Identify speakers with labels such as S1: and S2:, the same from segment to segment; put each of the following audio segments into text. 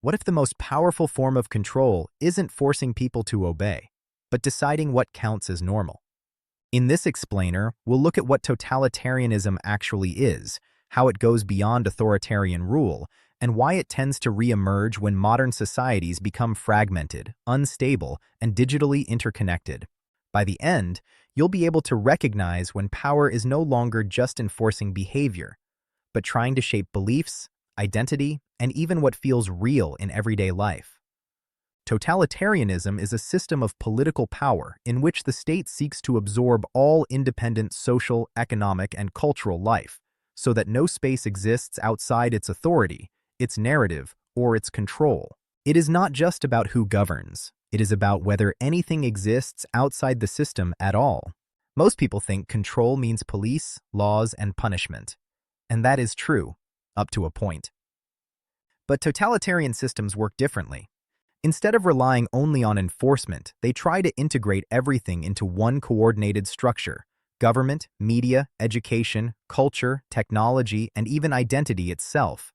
S1: What if the most powerful form of control isn't forcing people to obey, but deciding what counts as normal? In this explainer, we'll look at what totalitarianism actually is, how it goes beyond authoritarian rule, and why it tends to re-emerge when modern societies become fragmented, unstable, and digitally interconnected. By the end, you'll be able to recognize when power is no longer just enforcing behavior, but trying to shape beliefs, identity, and even what feels real in everyday life. Totalitarianism is a system of political power in which the state seeks to absorb all independent social, economic, and cultural life, so that no space exists outside its authority, its narrative, or its control. It is not just about who governs. It is about whether anything exists outside the system at all. Most people think control means police, laws, and punishment. And that is true, up to a point. But totalitarian systems work differently. Instead of relying only on enforcement, they try to integrate everything into one coordinated structure: government, media, education, culture, technology, and even identity itself.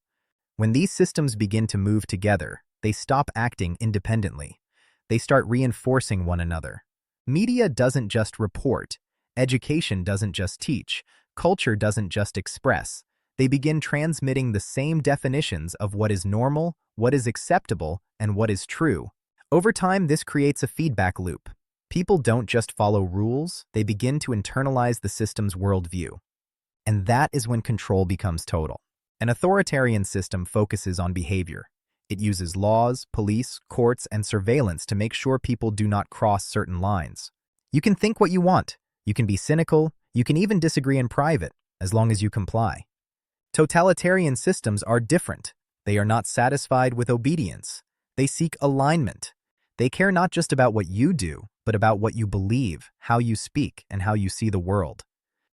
S1: When these systems begin to move together, they stop acting independently. They start reinforcing one another. Media doesn't just report. Education doesn't just teach. Culture doesn't just express. They begin transmitting the same definitions of what is normal, what is acceptable, and what is true. Over time, this creates a feedback loop. People don't just follow rules, they begin to internalize the system's worldview. And that is when control becomes total. An authoritarian system focuses on behavior. It uses laws, police, courts, and surveillance to make sure people do not cross certain lines. You can think what you want. You can be cynical. You can even disagree in private, as long as you comply. Totalitarian systems are different. They are not satisfied with obedience. They seek alignment. They care not just about what you do, but about what you believe, how you speak, and how you see the world.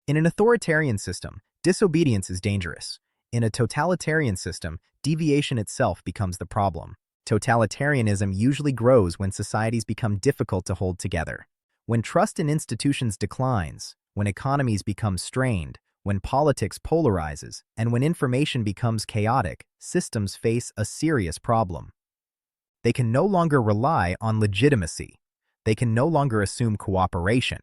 S1: In an authoritarian system, disobedience is dangerous. In a totalitarian system, deviation itself becomes the problem. Totalitarianism usually grows when societies become difficult to hold together. When trust in institutions declines, when economies become strained, when politics polarizes, and when information becomes chaotic, systems face a serious problem. They can no longer rely on legitimacy. They can no longer assume cooperation.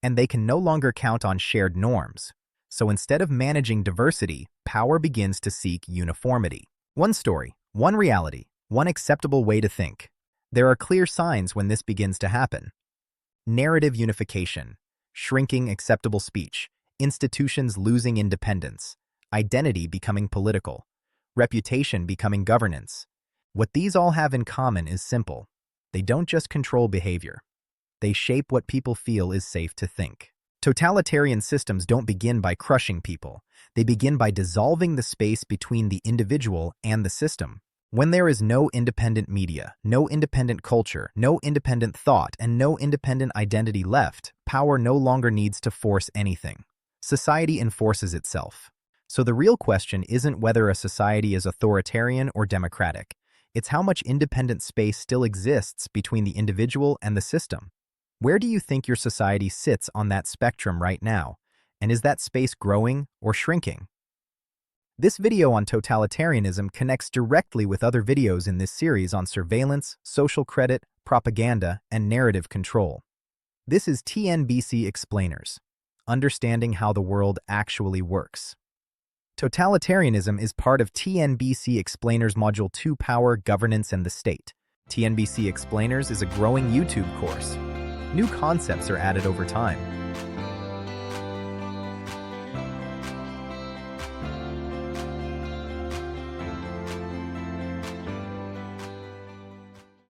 S1: And they can no longer count on shared norms. So instead of managing diversity, power begins to seek uniformity. One story, one reality, one acceptable way to think. There are clear signs when this begins to happen. Narrative unification, shrinking acceptable speech, institutions losing independence, identity becoming political, reputation becoming governance. What these all have in common is simple. They don't just control behavior. They shape what people feel is safe to think. Totalitarian systems don't begin by crushing people. They begin by dissolving the space between the individual and the system. When there is no independent media, no independent culture, no independent thought, and no independent identity left, power no longer needs to force anything. Society enforces itself. So the real question isn't whether a society is authoritarian or democratic. It's how much independent space still exists between the individual and the system. Where do you think your society sits on that spectrum right now? And is that space growing or shrinking? This video on totalitarianism connects directly with other videos in this series on surveillance, social credit, propaganda, and narrative control. This is TNBC Explainers, understanding how the world actually works. Totalitarianism is part of TNBC Explainers Module 2 Power, Governance, and the State. TNBC Explainers is a growing YouTube course. New concepts are added over time.